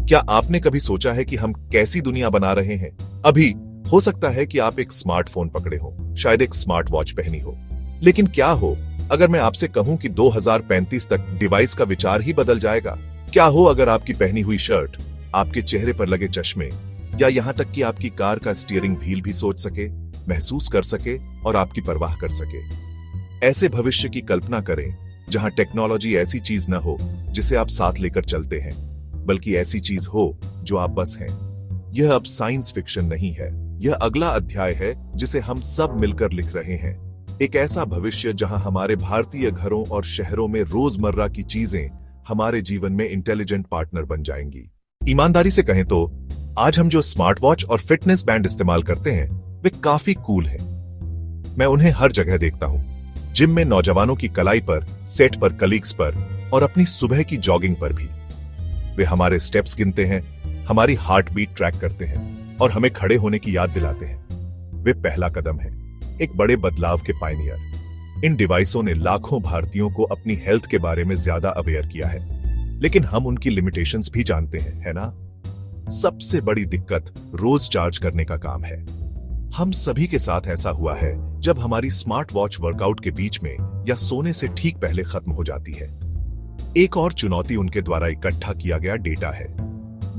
क्या आपने कभी सोचा है कि हम कैसी दुनिया बना रहे हैं? अभी हो सकता है कि आप एक स्मार्टफोन पकड़े हो, शायद एक स्मार्ट वॉच पहनी हो, लेकिन क्या हो अगर मैं आपसे कहूं कि 2035 तक डिवाइस का विचार ही बदल जाएगा? क्या हो अगर आपकी पहनी हुई शर्ट, आपके चेहरे पर लगे चश्मे या यहां तक कि आपकी कार का स्टीयरिंग व्हील भी सोच सके, महसूस कर सके और आपकी परवाह कर सके? ऐसे भविष्य की कल्पना करें जहां टेक्नोलॉजी ऐसी चीज न हो जिसे आप साथ लेकर चलते हैं, बल्कि ऐसी चीज हो जो आप बस हैं। यह अब साइंस फिक्शन नहीं है, यह अगला अध्याय है जिसे हम सब मिलकर लिख रहे हैं। एक ऐसा भविष्य जहां हमारे भारतीय घरों और शहरों में रोजमर्रा की चीजें हमारे जीवन में इंटेलिजेंट पार्टनर बन जाएंगी। ईमानदारी से कहें तो आज हम जो स्मार्ट वॉच और फिटनेस बैंड इस्तेमाल करते हैं वे काफी कूल हैं। मैं उन्हें हर जगह देखता हूं, जिम में नौजवानों की कलाई पर, सेट पर कलीग्स पर और अपनी सुबह की जॉगिंग पर भी। वे हमारे स्टेप्स गिनते हैं, हमारी हार्ट बीट ट्रैक करते हैं और हमें खड़े होने की याद दिलाते हैं। वे पहला कदम है एक बड़े बदलाव के पायनियर। इन डिवाइसों ने लाखों भारतीयों को अपनी हेल्थ के बारे में ज्यादा अवेयर किया है, लेकिन हम उनकी लिमिटेशंस भी जानते हैं, है ना? सबसे बड़ी दिक्कत रोज चार्ज करने का काम है। हम सभी के साथ ऐसा हुआ है जब हमारी स्मार्ट वॉच वर्कआउट के बीच में या सोने से ठीक पहले खत्म हो जाती है। एक और चुनौती उनके द्वारा इकट्ठा किया गया डेटा है।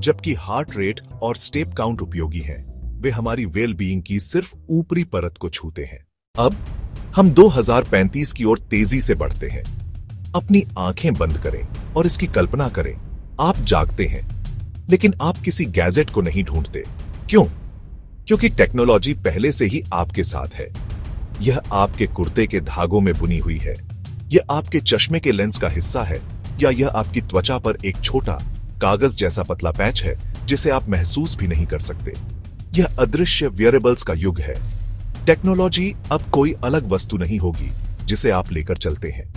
जबकि हार्ट रेट और स्टेप काउंट उपयोगी हैं, वे हमारी वेल बीइंग की सिर्फ ऊपरी परत को छूते हैं। अब हम 2035 की ओर तेजी से बढ़ते हैं। अपनी आंखें बंद करें और इसकी कल्पना करें, आप जागते हैं, लेकिन आप किसी गैजेट को नहीं ढूंढते। क्यों? क्योंकि टेक्नोलॉजी पहले से ही आपके साथ है। यह आपके कुर्ते के धागों में बुनी हुई है, यह आपके चश्मे के लेंस का हिस्सा है, या यह आपकी त्वचा पर एक छोटा कागज जैसा पतला पैच है जिसे आप महसूस भी नहीं कर सकते। यह अदृश्य वेयरेबल्स का युग है। टेक्नोलॉजी अब कोई अलग वस्तु नहीं होगी जिसे आप लेकर चलते हैं।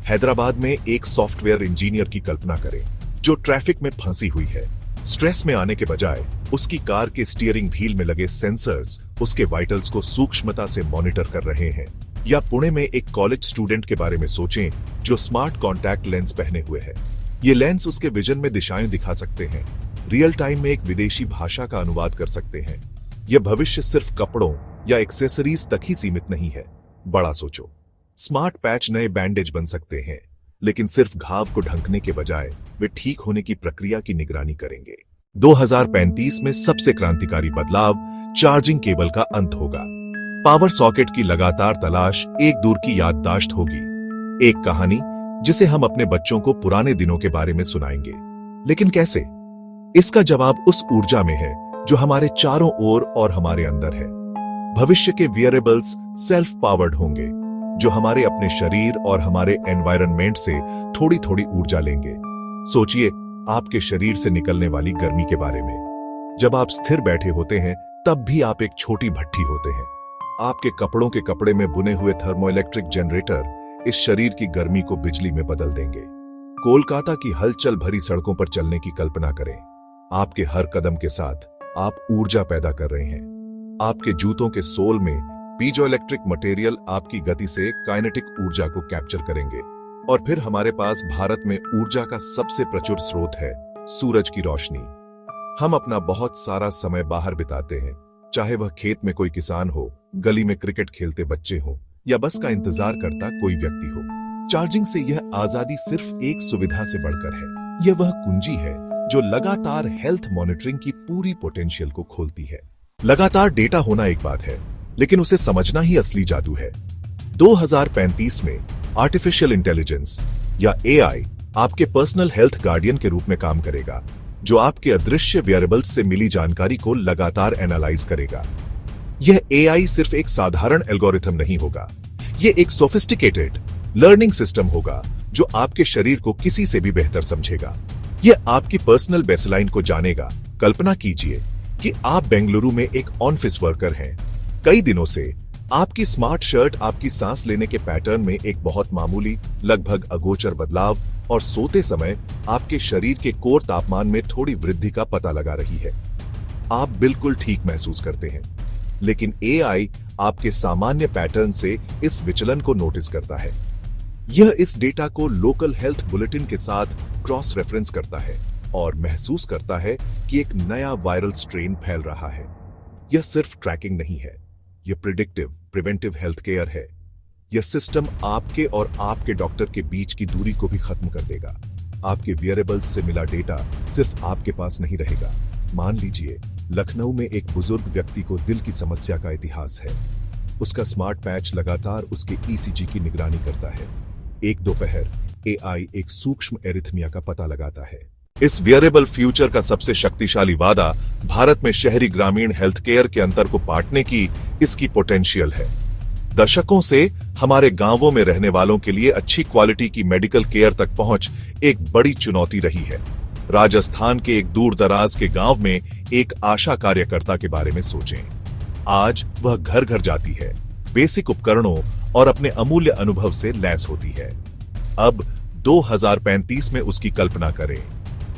हैदराबाद में एक सॉफ्टवेयर इंजीनियर की कल्पना करें जो ट्रैफिक में फंसी हुई है। स्ट्रेस में आने के बजाय उसकी कार के स्टीयरिंग व्हील में लगे सेंसर्स उसके वाइटल्स को सूक्ष्मता से मॉनिटर कर रहे हैं। या पुणे में एक कॉलेज स्टूडेंट के बारे में सोचें जो स्मार्ट कॉन्टैक्ट लेंस पहने हुए है। ये लेंस उसके विजन में दिशाएं दिखा सकते हैं, रियल टाइम में एक विदेशी भाषा का अनुवाद कर सकते हैं। यह भविष्य सिर्फ कपड़ों या एक्सेसरीज तक ही सीमित नहीं है। बड़ा सोचो, स्मार्ट पैच नए बैंडेज बन सकते हैं, लेकिन सिर्फ घाव को ढंकने के बजाय वे ठीक होने की प्रक्रिया की निगरानी करेंगे। 2035 में सबसे क्रांतिकारी बदलाव चार्जिंग केबल का अंत होगा। पावर सॉकेट की लगातार तलाश एक दूर की याददाश्त होगी, एक कहानी जिसे हम अपने बच्चों को पुराने दिनों के बारे में सुनाएंगे। लेकिन कैसे? इसका जवाब उस ऊर्जा में है जो हमारे चारों ओर और हमारे अंदर है। भविष्य के वियरेबल्स सेल्फ पावर्ड होंगे, जो हमारे अपने शरीर और हमारे एनवायरनमेंट से थोड़ी थोड़ी ऊर्जा लेंगे। सोचिए आपके शरीर से निकलने वाली गर्मी के बारे में। जब आप स्थिर बैठे होते हैं तब भी आप एक छोटी भट्ठी होते हैं। आपके कपड़ों के कपड़े में बुने हुए थर्मोइलेक्ट्रिक जनरेटर इस शरीर की गर्मी को बिजली में बदल देंगे। कोलकाता की हलचल भरी सड़कों पर चलने की कल्पना करें। आपके हर कदम के साथ आप ऊर्जा पैदा कर रहे हैं। आपके जूतों के सोल में पीजोइलेक्ट्रिक मटेरियल आपकी गति से काइनेटिक ऊर्जा को कैप्चर करेंगे। और फिर हमारे पास भारत में ऊर्जा का सबसे प्रचुर स्रोत है, सूरज की रोशनी। हम अपना बहुत सारा समय बाहर बिताते हैं, चाहे वह खेत में कोई किसान हो, गली में क्रिकेट खेलते बच्चे हो, या बस का इंतजार करता कोई व्यक्ति हो। चार्जिंग से यह आजादी सिर्फ एक सुविधा से बढ़कर है। यह वह कुंजी है जो लगातार हेल्थ मॉनिटरिंग की पूरी पोटेंशियल को खोलती है। लगातार डेटा होना एक बात है, लेकिन उसे समझना ही असली जादू है। 2035 में आर्टिफिशियल इंटेलिजेंस या एआई आपके पर्सनल हेल्थ गार्डियन के रूप में काम करेगा, जो आपके अदृश्य वेरिएबल्स से मिली जानकारी को लगातार एनालाइज करेगा। यह एआई सिर्फ एक साधारण एल्गोरिथम नहीं होगा, यह एक सोफिस्टिकेटेड लर्निंग सिस्टम होगा जो आपके शरीर को किसी से भी बेहतर समझेगा। यह आपकी पर्सनल बेसलाइन को जानेगा। कल्पना कीजिए कि आप बेंगलुरु में एक ऑफिस वर्कर हैं। कई दिनों से आपकी स्मार्ट शर्ट आपकी सांस लेने के पैटर्न में एक बहुत मामूली, लगभग अगोचर बदलाव और सोते समय आपके शरीर के कोर तापमान में थोड़ी वृद्धि का पता लगा रही है। आप बिल्कुल ठीक महसूस करते हैं, लेकिन एआई आपके सामान्य पैटर्न से इस विचलन को नोटिस करता है। यह इस डेटा को लोकल हेल्थ बुलेटिन के साथ क्रॉस रेफरेंस करता है और महसूस करता है कि एक नया वायरल स्ट्रेन फैल रहा है। यह सिर्फ ट्रैकिंग नहीं है, यह प्रिवेंटिव हेल्थ केयर है। यह सिस्टम आपके और आपके डॉक्टर के बीच की दूरी को भी खत्म कर देगा। आपके वियरेबल्स से मिला डेटा सिर्फ आपके पास नहीं रहेगा। मान लीजिए लखनऊ में एक बुजुर्ग व्यक्ति को दिल की समस्या का इतिहास है। उसका स्मार्ट पैच लगातार उसके ईसीजी की निगरानी करता है। एक दोपहर एआई एक सूक्ष्म एरिथमिया का पता लगाता है। इस वियरेबल फ्यूचर का सबसे शक्तिशाली वादा भारत में शहरी ग्रामीण हेल्थ केयर के अंतर को पाटने की इसकी पोटेंशियल है। दशकों से हमारे गांवों में रहने वालों के लिए अच्छी क्वालिटी की मेडिकल केयर तक पहुंच एक बड़ी चुनौती रही है। राजस्थान के एक दूर दराज के गांव में एक आशा कार्यकर्ता के बारे में सोचें। आज वह घर घर जाती है, बेसिक उपकरणों और अपने अमूल्य अनुभव से लैस होती है। अब 2035 में उसकी कल्पना करें।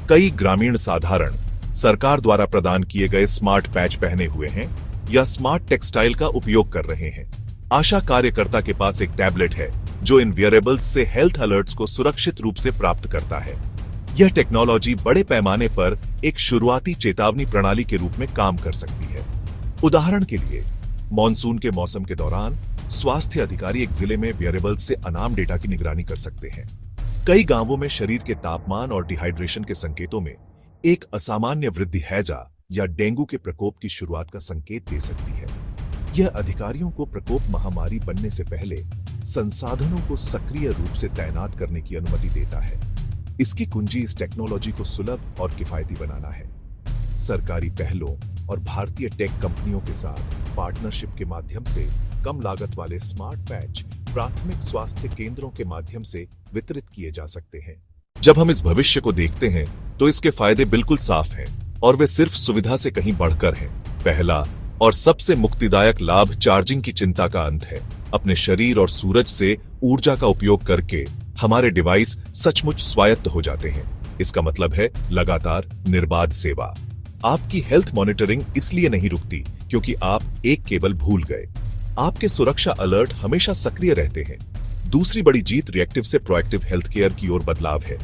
कई ग्रामीण साधारण सरकार द्वारा प्रदान किए गए स्मार्ट पैच पहने हुए हैं या स्मार्ट टेक्सटाइल का उपयोग कर रहे हैं। आशा कार्यकर्ता के पास एक टैबलेट है जो इन वियरेबल्स से हेल्थ अलर्ट्स को सुरक्षित रूप से प्राप्त करता है। यह टेक्नोलॉजी बड़े पैमाने पर एक शुरुआती चेतावनी प्रणाली के रूप में काम कर सकती है। उदाहरण के लिए, मॉनसून के मौसम के दौरान स्वास्थ्य अधिकारी एक जिले में वियरेबल्स से अनाम डेटा की निगरानी कर सकते हैं। कई गांवों में शरीर के तापमान और डिहाइड्रेशन के संकेतों में एक असामान्य वृद्धि हैजा या डेंगू के प्रकोप की शुरुआत का संकेत दे सकती है। यह अधिकारियों को प्रकोप महामारी बनने से पहले संसाधनों को सक्रिय रूप से तैनात करने की अनुमति देता है। इसकी कुंजी इस टेक्नोलॉजी को सुलभ और किफायती बनाना है। सरकारी पहलों और भारतीय टेक कंपनियों के साथ पार्टनरशिप के माध्यम से कम लागत वाले स्मार्ट पैच प्राथमिक स्वास्थ्य केंद्रों के माध्यम से वितरित किए जा सकते हैं। जब हम इस भविष्य को देखते हैं तो इसके फायदे बिल्कुल साफ हैं और वे सिर्फ सुविधा से कहीं बढ़कर हैं। पहला और सबसे मुक्तिदायक लाभ चार्जिंग की चिंता का अंत है। अपने शरीर और सूरज से ऊर्जा का उपयोग करके हमारे डिवाइस सचमुच स्वायत्त हो जाते हैं। इसका मतलब है लगातार निर्बाध सेवा। आपकी हेल्थ मॉनिटरिंग इसलिए नहीं रुकती क्योंकि आप एक केबल भूल गए। आपके सुरक्षा अलर्ट हमेशा सक्रिय रहते हैं। दूसरी बड़ी जीत रिएक्टिव से प्रोएक्टिव हेल्थ केयर की ओर बदलाव है।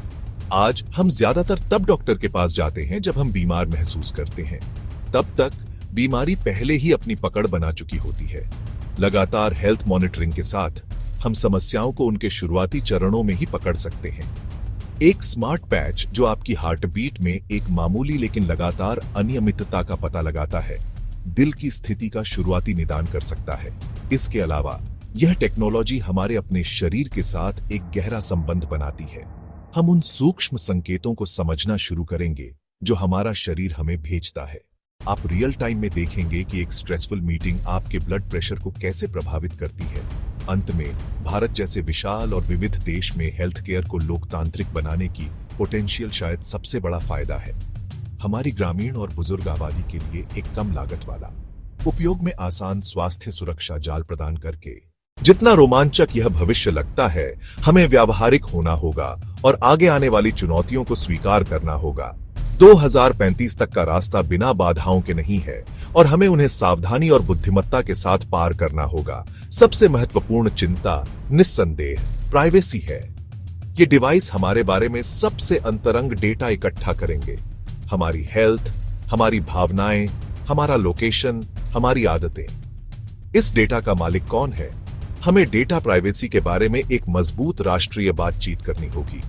आज हम ज्यादातर तब डॉक्टर के पास जाते हैं जब हम बीमार महसूस करते हैं। तब तक बीमारी पहले ही अपनी पकड़ बना चुकी होती है। लगातार हेल्थ मॉनिटरिंग के साथ हम समस्याओं को उनके शुरुआती चरणों में ही पकड़ सकते हैं। एक स्मार्ट पैच जो आपकी हार्ट बीट में एक मामूली लेकिन लगातार अनियमितता का पता लगाता है, दिल की स्थिति का शुरुआती निदान कर सकता है। इसके अलावा यह टेक्नोलॉजी हमारे अपने शरीर के साथ एक गहरा संबंध बनाती है। हम उन सूक्ष्म संकेतों को समझना शुरू करेंगे जो हमारा शरीर हमें भेजता है। आप रियल टाइम में देखेंगे कि एक स्ट्रेसफुल मीटिंग आपके ब्लड प्रेशर को कैसे प्रभावित करती है। अंत में, भारत जैसे विशाल और विविध देश में हेल्थ केयर को लोकतांत्रिक बनाने की पोटेंशियल शायद सबसे बड़ा फायदा है। हमारी ग्रामीण और बुजुर्ग आबादी के लिए एक कम लागत वाला, उपयोग में आसान स्वास्थ्य सुरक्षा जाल प्रदान करके जितना रोमांचक यह भविष्य लगता है, हमें व्यावहारिक होना होगा और आगे आने वाली चुनौतियों को स्वीकार करना होगा। 2035 तक का रास्ता बिना बाधाओं के नहीं है और हमें उन्हें सावधानी और बुद्धिमत्ता के साथ पार करना होगा। सबसे महत्वपूर्ण चिंता निस्संदेह प्राइवेसी है। ये डिवाइस हमारे बारे में सबसे अंतरंग डेटा इकट्ठा करेंगे। हमारी हेल्थ, हमारी भावनाएं, हमारा लोकेशन, हमारी आदतें। इस डेटा का मालिक कौन है? हमें डेटा प्राइवेसी के बारे में एक मजबूत राष्ट्रीय बातचीत करनी होगी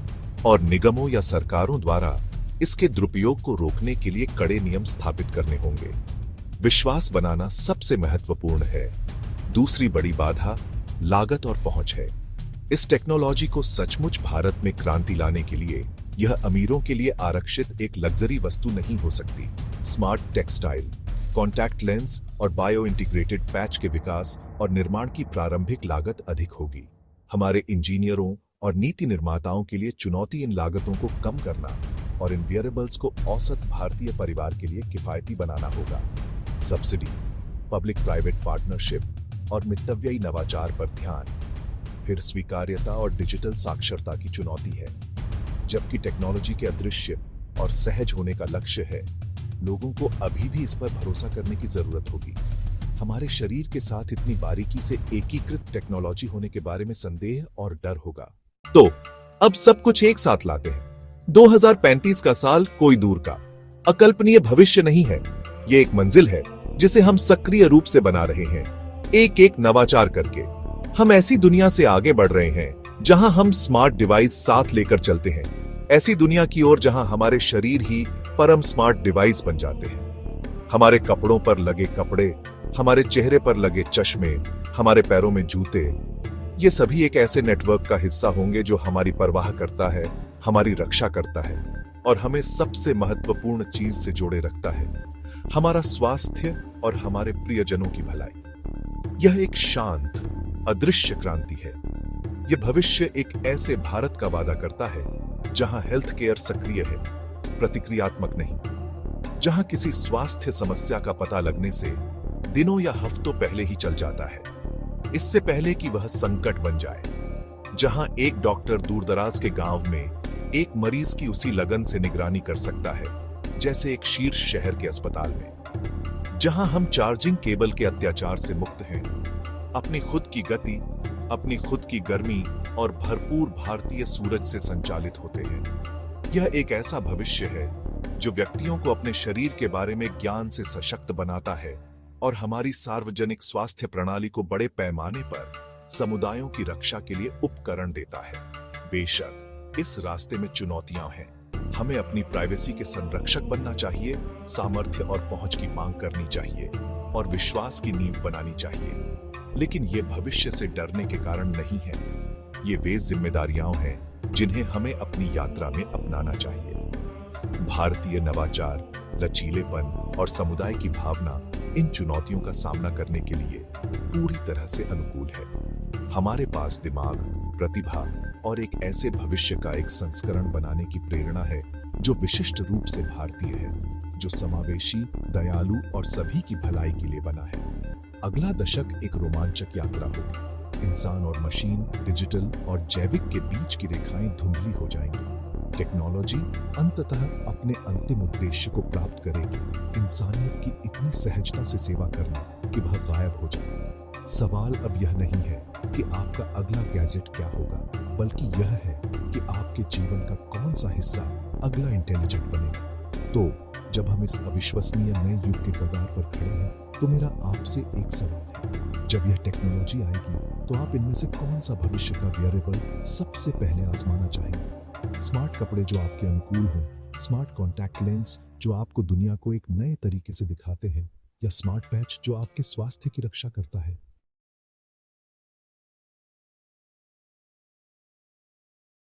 और निगमों या सरकारों द्वारा इसके दुरुपयोग को रोकने के लिए कड़े नियम स्थापित करने होंगे। विश्वास बनाना सबसे महत्वपूर्ण है। दूसरी बड़ी बाधा लागत और पहुंच है। इस टेक्नोलॉजी को सचमुच भारत में क्रांति लाने के लिए यह अमीरों के लिए आरक्षित एक लग्जरी वस्तु नहीं हो सकती। स्मार्ट टेक्सटाइल, कॉन्टैक्ट लेंस और बायो इंटीग्रेटेड पैच के विकास और निर्माण की प्रारंभिक लागत अधिक होगी। हमारे इंजीनियरों और नीति निर्माताओं के लिए चुनौती इन लागतों को कम करना और इन वियरेबल्स को औसत भारतीय परिवार के लिए किफायती बनाना होगा। सब्सिडी, पब्लिक प्राइवेट पार्टनरशिप और मितव्ययी नवाचार पर ध्यान, फिर स्वीकार्यता और डिजिटल साक्षरता की चुनौती है। जबकि टेक्नोलॉजी के अदृश्य और सहज होने का लक्ष्य है, लोगों को अभी भी इस पर भरोसा करने की जरूरत होगी। हमारे शरीर के साथ इतनी बारीकी से एकीकृत टेक्नोलॉजी होने के बारे में संदेह और डर होगा। तो अब सब कुछ एक साथ लाते हैं। 2035 का साल कोई दूर का अकल्पनीय भविष्य नहीं है। ये एक मंजिल है जिसे हम सक्रिय रूप से बना रहे हैं, एक एक नवाचार करके। हम ऐसी दुनिया से आगे बढ़ रहे हैं जहां हम स्मार्ट डिवाइस साथ लेकर चलते हैं, ऐसी दुनिया की ओर जहां हमारे शरीर ही परम स्मार्ट डिवाइस बन जाते हैं। हमारे कपड़ों पर लगे कपड़े, हमारे चेहरे पर लगे चश्मे, हमारे पैरों में जूते, ये सभी एक ऐसे नेटवर्क का हिस्सा होंगे जो हमारी परवाह करता है, हमारी रक्षा करता है और हमें सबसे महत्वपूर्ण चीज से जोड़े रखता है, हमारा स्वास्थ्य और हमारे प्रियजनों की भलाई। यह एक शांत, अदृश्य क्रांति है। यह भविष्य एक ऐसे भारत का वादा करता है जहां हेल्थ केयर सक्रिय है, प्रतिक्रियात्मक नहीं, जहां किसी स्वास्थ्य समस्या का पता लगने से दिनों या हफ्तों पहले ही चल जाता है, इससे पहले कि वह संकट बन जाए, जहां एक डॉक्टर दूरदराज के गांव में एक मरीज की उसी लगन से निगरानी कर सकता है जैसे एक शीर्ष शहर के अस्पताल में, जहां हम चार्जिंग केबल के अत्याचार से मुक्त हैं, अपनी खुद की गति, अपनी खुद की गर्मी और भरपूर भारतीय सूरज से संचालित होते हैं। यह एक ऐसा भविष्य है जो व्यक्तियों को अपने शरीर के बारे में ज्ञान से सशक्त बनाता है और हमारी सार्वजनिक स्वास्थ्य प्रणाली को बड़े पैमाने पर समुदायों की रक्षा के लिए उपकरण देता है। बेशक इस रास्ते में चुनौतियां हैं। हमें अपनी प्राइवेसी के संरक्षक बनना चाहिए, सामर्थ्य और पहुंच की मांग करनी चाहिए और विश्वास की नींव बनानी चाहिए। लेकिन ये भविष्य से डरने के कारण नहीं है। ये वे जिम्मेदारियां हैं जिन्हें हमें अपनी यात्रा में अपनाना चाहिए। भारतीय नवाचार, लचीलेपन और समुदाय की भावना इन चुनौतियों का सामना करने के लिए पूरी तरह से अनुकूल है। हमारे पास दिमाग, प्रतिभा और एक ऐसे भविष्य का एक संस्करण बनाने की प्रेरणा है जो विशिष्ट रूप से भारतीय है, जो समावेशी, दयालु और सभी की भलाई के लिए बना है। अगला दशक एक रोमांचक यात्रा होगी। इंसान और मशीन, डिजिटल और जैविक के बीच की रेखाएं धुंधली हो जाएंगी। टेक्नोलॉजी अंततः अपने अंतिम उद्देश्य को प्राप्त करेगी, इंसानियत की इतनी सहजता से सेवा करना कि वह गायब हो जाए। सवाल अब यह नहीं है कि आपका अगला गैजेट क्या होगा, बल्कि यह है कि आपके जीवन का कौन सा हिस्सा अगला इंटेलिजेंट बनेगा। तो जब हम इस अविश्वसनीय नए युग के कगार पर खड़े हैं, तो मेरा आपसे एक सवाल है, जब यह टेक्नोलॉजी आएगी तो आप इनमें से कौन सा भविष्य का वेरिएबल सबसे पहले आजमाना चाहेंगे? स्मार्ट कपड़े जो आपके अनुकूल हों, स्मार्ट कॉन्टैक्ट लेंस जो आपको दुनिया को एक नए तरीके से दिखाते हैं, या स्मार्ट पैच जो आपके स्वास्थ्य की रक्षा करता है?